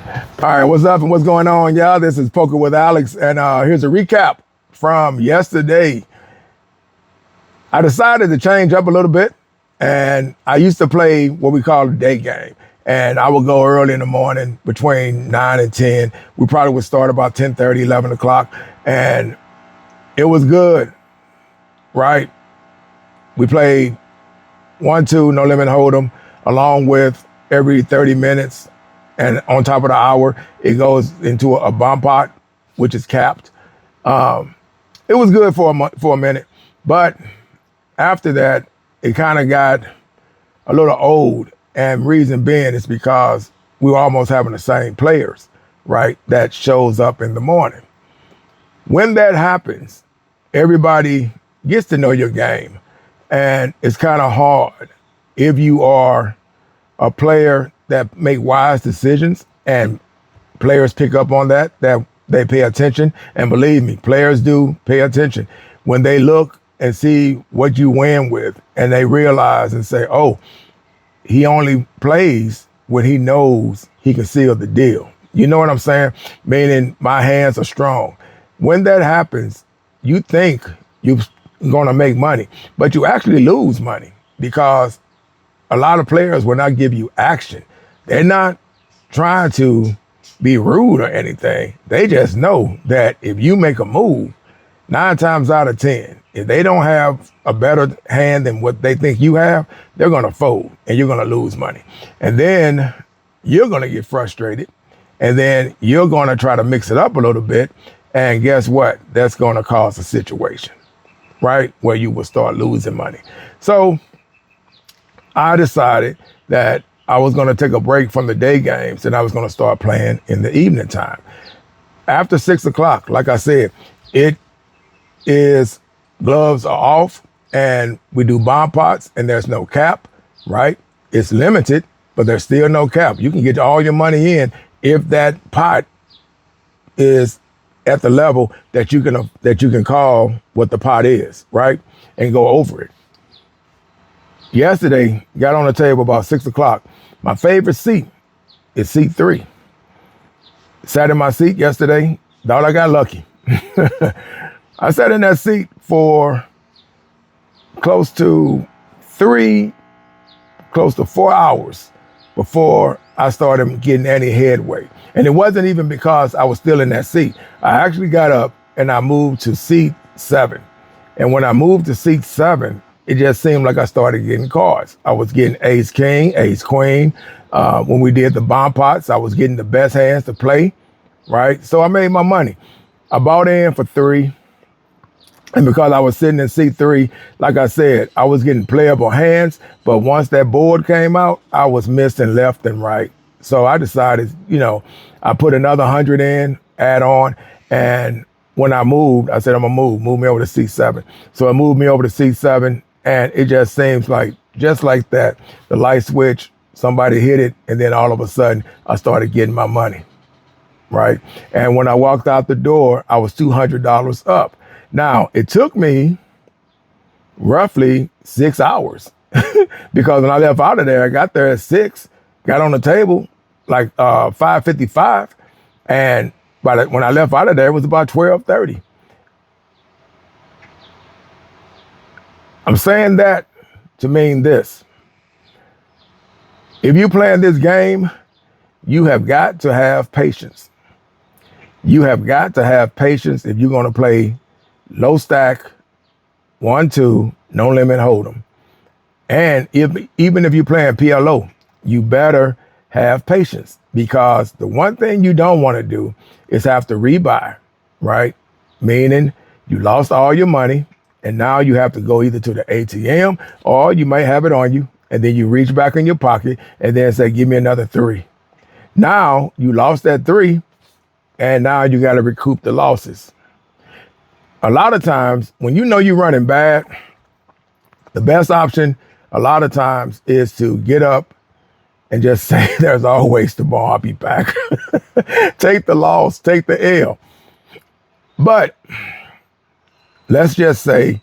All right, what's up and what's going on, y'all? This is Poker with Alex, and here's a recap from yesterday. I decided to change up a little bit, and I used to play what we call a day game, and I would go early in the morning between 9 and 10. We probably would start about 10:30, 11 o'clock, and it was good, right? We played 1-2 Nolimit Holdem along with every 30 minutes. And on top of the hour, it goes into a bomb pot, which is capped. It was good for a minute, but after that, it kind of got a little old. And reason being is because we were almost having the same players, right? That shows up in the morning. When that happens, everybody gets to know your game, and it's kind of hard if you are a player that make wise decisions, and players pick up on that they pay attention. And believe me, players do pay attention when they look and see what you win with, and they realize and say, oh, he only plays when he knows he can seal the deal. You know what I'm saying? Meaning my hands are strong. When that happens, you think you're gonna make money, but you actually lose money because a lot of players will not give you action. They're not trying to be rude or anything. They just know that if you make a move, 9 times out of 10, if they don't have a better hand than what they think you have, they're gonna fold and you're gonna lose money. And then you're gonna get frustrated, and then you're gonna try to mix it up a little bit. And guess what? That's gonna cause a situation, right? Where you will start losing money. So I decided that I was going to take a break from the day games and I was going to start playing in the evening time. After 6 o'clock, like I said, it is gloves are off and we do bomb pots and there's no cap, right? It's limited, but there's still no cap. You can get all your money in if that pot is at the level that you can call what the pot is, right? And go over it. Yesterday, got on the table about 6 o'clock. My favorite seat is seat 3. Sat in my seat yesterday, thought I got lucky. I sat in that seat for close to 4 hours before I started getting any headway. And it wasn't even because I was still in that seat. I actually got up and I moved to seat 7. And when I moved to seat 7, it just seemed like I started getting cards. I was getting ace king, ace queen. When we did the bomb pots, I was getting the best hands to play, right? So I made my money. I bought in for 3. And because I was sitting in seat 3, like I said, I was getting playable hands. But once that board came out, I was missing left and right. So I decided, I put another 100 in, add on. And when I moved, I said, I'm gonna move me over to seat 7. So it moved me over to seat 7. And it just seems like, just like that, the light switch, somebody hit it, and then all of a sudden, I started getting my money, right? And when I walked out the door, I was $200 up. Now, it took me roughly 6 hours because when I left out of there, I got there at 6, got on the table like 5:55, and when I left out of there, it was about 12:30. I'm saying that to mean this. If you playing this game, you have got to have patience. You have got to have patience if you're going to play low stack, 1-2, Nolimit Holdem. And even if you're playing PLO, you better have patience, because the one thing you don't want to do is have to rebuy, right? Meaning you lost all your money, and now you have to go either to the ATM or you might have it on you, and then you reach back in your pocket and then say, give me another 3. Now you lost that 3, and now you got to recoup the losses. A lot of times when you know you're running bad, the best option a lot of times is to get up and just say, there's always tomorrow, I'll be back. Take the loss, take the L. But let's just say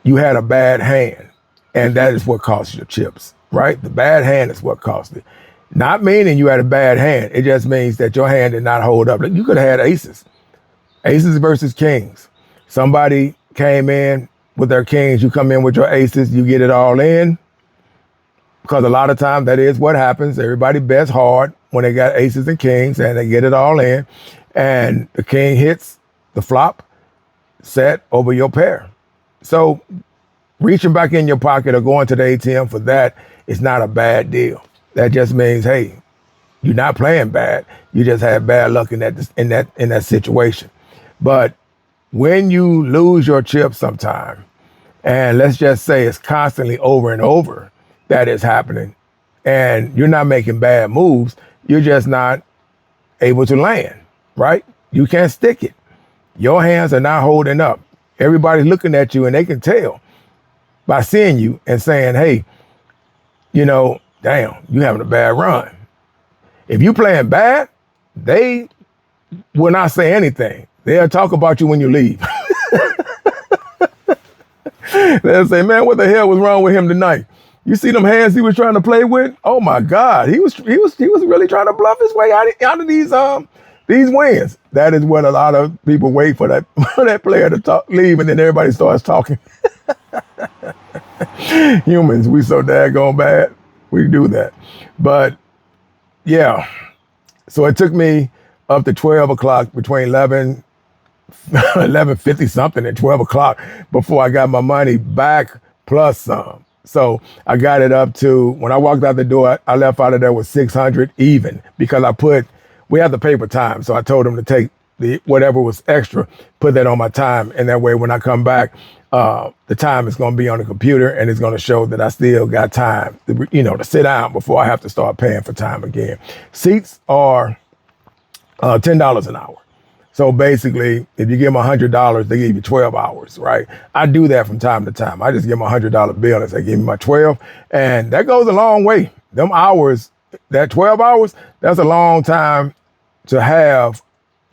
you had a bad hand, and that is what cost your chips, right? The bad hand is what cost it. Not meaning you had a bad hand. It just means that your hand did not hold up. You could have had aces versus kings. Somebody came in with their kings. You come in with your aces. You get it all in. Because a lot of times that is what happens. Everybody bets hard when they got aces and kings and they get it all in. And the king hits the flop set over your pair. So reaching back in your pocket or going to the ATM for that is not a bad deal. That just means, hey, you're not playing bad. You just had bad luck in that situation. But when you lose your chip sometime, and let's just say it's constantly over and over that is happening, and you're not making bad moves, you're just not able to land, right? You can't stick it. Your hands are not holding up. Everybody's looking at you and they can tell by seeing you and saying, hey, damn, you having a bad run. If you playing bad, they will not say anything. They'll talk about you when you leave. They'll say, man, what the hell was wrong with him tonight? You see them hands he was trying to play with? Oh my God, he was really trying to bluff his way out of these wins. That is what a lot of people wait for that player to leave, and then everybody starts talking. Humans, we so daggone bad. We do that. But yeah, so it took me up to 12 o'clock, between 11:50 something and 12 o'clock before I got my money back plus some. So I got it up to, when I walked out the door, I left out of there with 600 even, because we had the paper time. So I told them to take whatever was extra, put that on my time. And that way, when I come back, the time is going to be on the computer and it's going to show that I still got time to sit down before I have to start paying for time again. Seats are $10 an hour. So basically, if you give them $100, they give you 12 hours, right? I do that from time to time. I just give them $100 bill and say, give me my 12. And that goes a long way. Them hours, that 12 hours, that's a long time to have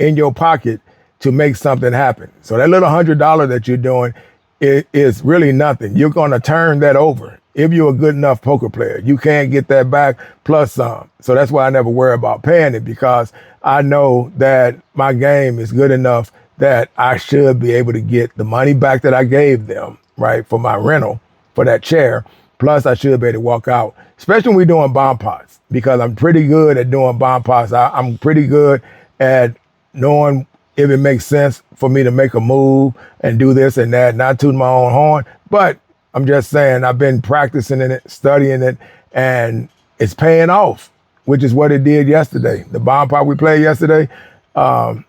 in your pocket to make something happen. So that little $100 that you're doing is really nothing. You're going to turn that over. If you're a good enough poker player, you can get that back plus some. So that's why I never worry about paying it, because I know that my game is good enough that I should be able to get the money back that I gave them, right, for my rental, for that chair. Plus, I should be able to walk out, especially when we're doing bomb pots, because I'm pretty good at doing bomb pots. I'm pretty good at knowing if it makes sense for me to make a move and do this and that, not tooting my own horn. But I'm just saying, I've been practicing in it, studying it, and it's paying off, which is what it did yesterday. The bomb pot we played yesterday, like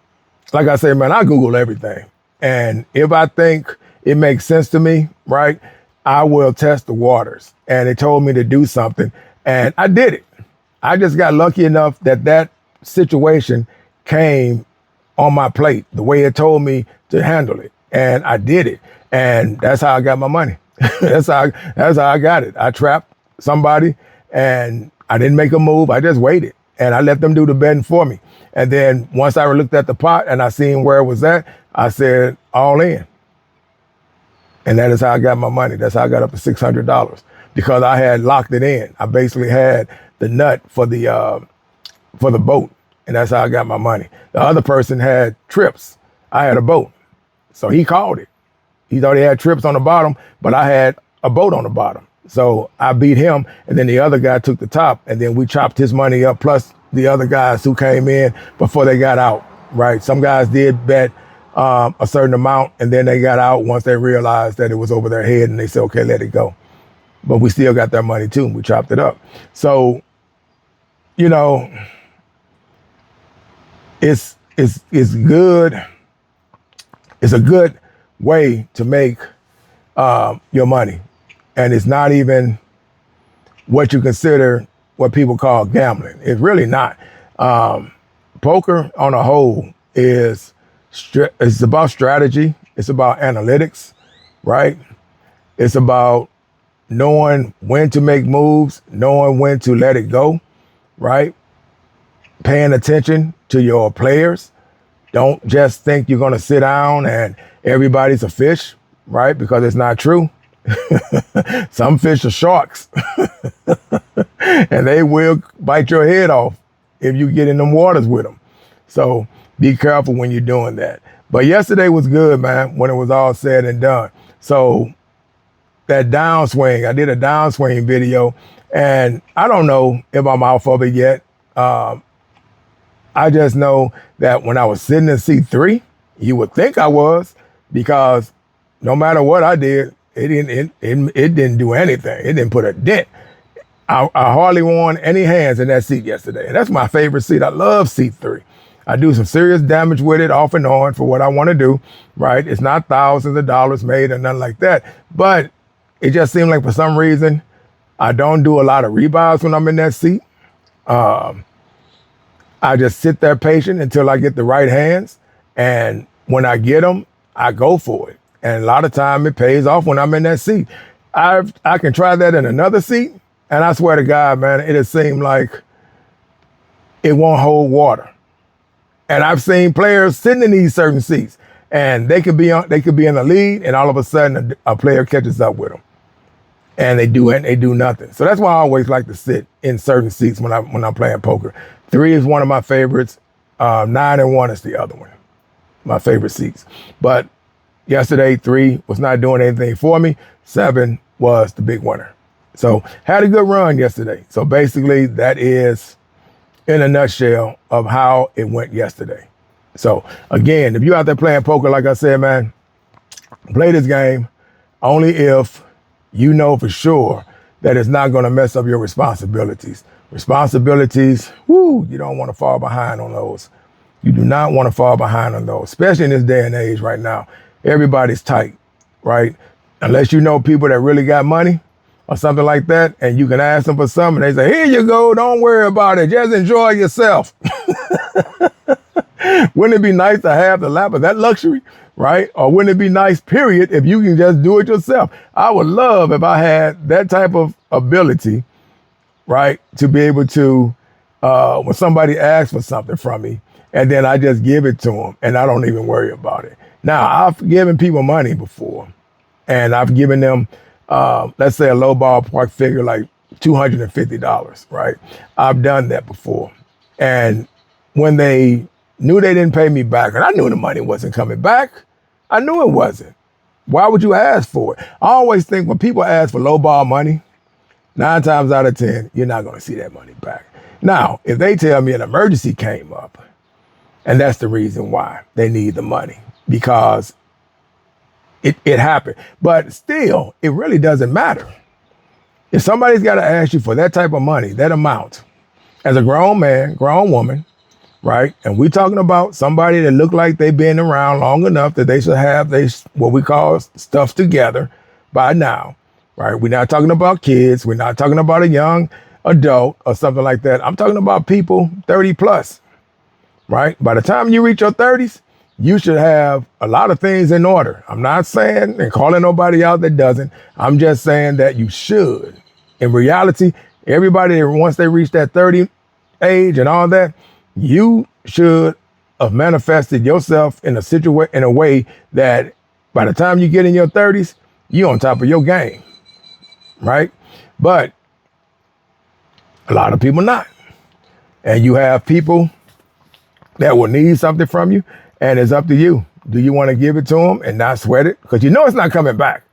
I say, man, I Google everything. And if I think it makes sense to me, right, I will test the waters. And it told me to do something, and I did it. I just got lucky enough that situation came on my plate the way it told me to handle it. And I did it. And that's how I got my money. That's how I got it. I trapped somebody and I didn't make a move. I just waited and I let them do the betting for me. And then once I looked at the pot and I seen where it was at, I said all in. And that is how I got my money. That's how I got up to $600, because I had locked it in. I basically had the nut for the boat, and that's how I got my money. The other person had trips. I had a boat, so he called it. He thought he had trips on the bottom, but I had a boat on the bottom. So I beat him, and then the other guy took the top, and then we chopped his money up, plus the other guys who came in before they got out, right? Some guys did bet a certain amount, and then they got out once they realized that it was over their head, and they said, okay, let it go. But we still got their money too, and we chopped it up. So, it's good. It's a good way to make your money. And it's not even what you consider what people call gambling. It's really not. Poker on a whole it's about strategy. It's about analytics, right? It's about knowing when to make moves, knowing when to let it go, right? Paying attention to your players. Don't just think you're going to sit down and everybody's a fish, right? Because it's not true. Some fish are sharks. and they will bite your head off if you get in them waters with them. So be careful when you're doing that. But yesterday was good, man, when it was all said and done. So that downswing, I did a downswing video, and I don't know if I'm off of it yet. I just know that when I was sitting in seat 3, you would think I was, because no matter what I did, it didn't do anything. It didn't put a dent. I hardly won any hands in that seat yesterday. And that's my favorite seat. I love seat 3. I do some serious damage with it off and on for what I want to do, right? It's not thousands of dollars made or nothing like that. But it just seemed like for some reason, I don't do a lot of rebuys when I'm in that seat. I just sit there patient until I get the right hands. And when I get them, I go for it. And a lot of time it pays off when I'm in that seat. I can try that in another seat. And I swear to God, man, it'll seem like it won't hold water. And I've seen players sitting in these certain seats, and they could be in the lead, and all of a sudden a player catches up with them, and they do nothing. So that's why I always like to sit in certain seats when I'm playing poker. 3 is one of my favorites. 9 and 1 is the other one, my favorite seats. But yesterday, 3 was not doing anything for me. 7 was the big winner. So had a good run yesterday. So basically, that is in a nutshell of how it went yesterday. So again, if you're out there playing poker, like I said, man, play this game only if you know for sure that it's not going to mess up your responsibilities. Responsibilities, you don't want to fall behind on those. You do not want to fall behind on those, especially in this day and age right now. Everybody's tight, right? Unless you know people that really got money or something like that, and you can ask them for something, they say, here you go, don't worry about it, just enjoy yourself. Wouldn't it be nice to have the lap of that luxury, right? Or wouldn't it be nice, period, if you can just do it yourself? I would love if I had that type of ability, right, to be able to, when somebody asks for something from me, and then I just give it to them, and I don't even worry about it. Now, I've given people money before, and I've given them, let's say a low ballpark figure like $250, right? I've done that before. And when they knew they didn't pay me back, and I knew the money wasn't coming back, I knew it wasn't. Why would you ask for it? I always think when people ask for low ball money, 9 times out of 10, you're not going to see that money back. Now, if they tell me an emergency came up, and that's the reason why they need the money, because it happened. But still, it really doesn't matter. If somebody's got to ask you for that type of money, that amount, as a grown man, grown woman, right? And we're talking about somebody that look like they've been around long enough that they should have what we call stuff together by now, right? We're not talking about kids. We're not talking about a young adult or something like that. I'm talking about people 30 plus, right? By the time you reach your 30s, you should have a lot of things in order. I'm not saying and calling nobody out that doesn't. I'm just saying that you should. In reality, everybody, once they reach that 30 age and all that, you should have manifested yourself in a way that by the time you get in your 30s, you're on top of your game, right? But a lot of people not. And you have people that will need something from you, and it's up to you. Do you want to give it to them and not sweat it? Because you know it's not coming back.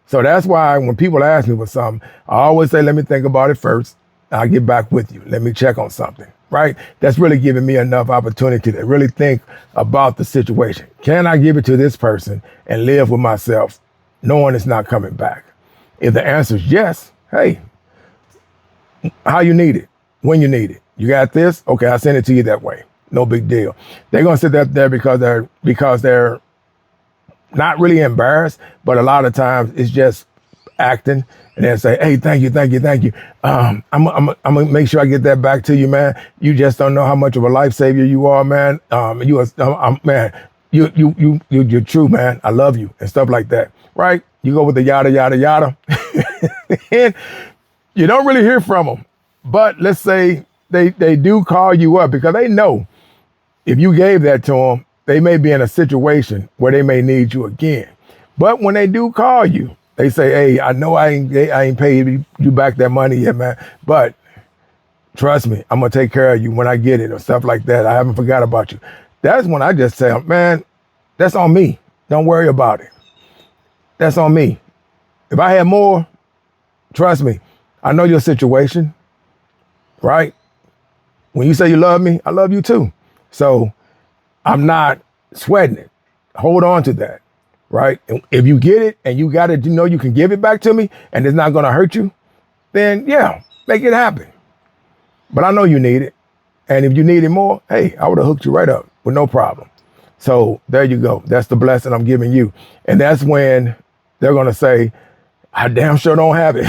So that's why when people ask me for something, I always say, let me think about it first. I'll get back with you. Let me check on something, right? That's really giving me enough opportunity to really think about the situation. Can I give it to this person and live with myself knowing it's not coming back? If the answer is yes, hey, how you need it, when you need it. You got this? Okay, I'll send it to you that way. No big deal. They're going to sit there because they're not really embarrassed, but a lot of times it's just acting, and they'll say, hey, thank you. I'm gonna make sure I get that back to you, man. You just don't know how much of a lifesaver you are, man. You're true, man. I love you, and stuff like that, right? You go with the yada, yada, yada, and you don't really hear from them. But let's say they do call you up because they know if you gave that to them, they may be in a situation where they may need you again. But when they do call you, they say, hey, I know I ain't paid you back that money yet, man, but trust me, I'm gonna take care of you when I get it or stuff like that. I haven't forgot about you. That's when I just say, man, that's on me. Don't worry about it. That's on me. If I had more, trust me, I know your situation, right? When you say you love me, I love you too. So I'm not sweating it. Hold on to that, right? And if you get it and you got it, you know you can give it back to me and it's not gonna hurt you, then yeah, make it happen. But I know you need it. And if you needed more, hey, I would have hooked you right up with no problem. So there you go. That's the blessing I'm giving you. And that's when they're going to say, I damn sure don't have it.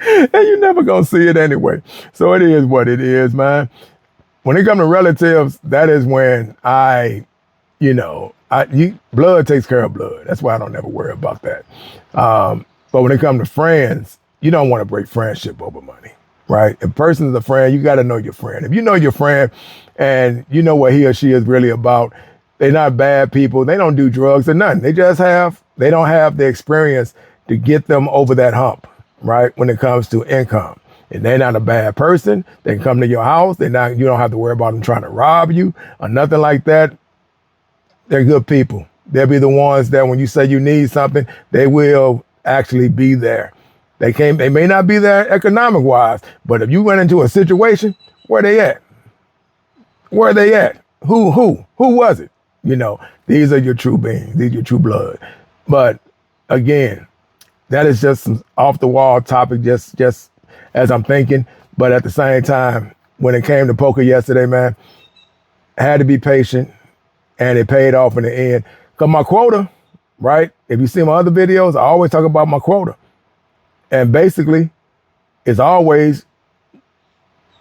And you're never going to see it anyway. So it is what it is, man. When it comes to relatives, that is when blood takes care of blood. That's why I don't ever worry about that. But when it comes to friends, you don't want to break friendship over money, right? If a person is a friend, you got to know your friend. If you know your friend and you know what he or she is really about, they're not bad people. They don't do drugs or nothing. They don't have the experience to get them over that hump, right? When it comes to income. And they're not a bad person. They can come to your house. You don't have to worry about them trying to rob you or nothing like that. They're good people. They'll be the ones that when you say you need something, they will actually be there. They may not be there economic wise, but if you went into a situation, where they at? Where are they at? Who was it? These are your true beings. These are your true blood. But again, that is just some off the wall topic, just as I'm thinking. But at the same time, when it came to poker yesterday, man, I had to be patient and it paid off in the end. Cause my quota, right? If you see my other videos, I always talk about my quota. And basically, it's always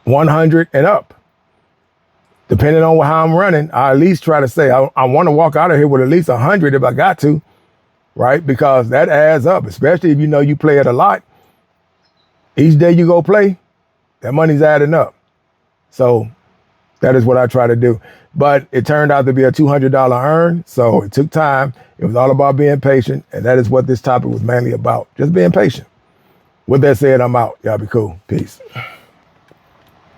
100 and up. Depending on how I'm running, I at least try to say, I want to walk out of here with at least 100 if I got to, right? Because that adds up, especially if you play it a lot. Each day you go play, that money's adding up. So that is what I try to do. But it turned out to be a $200 earn, so it took time. It was all about being patient, and that is what this topic was mainly about, just being patient. With that said, I'm out. Y'all be cool. Peace.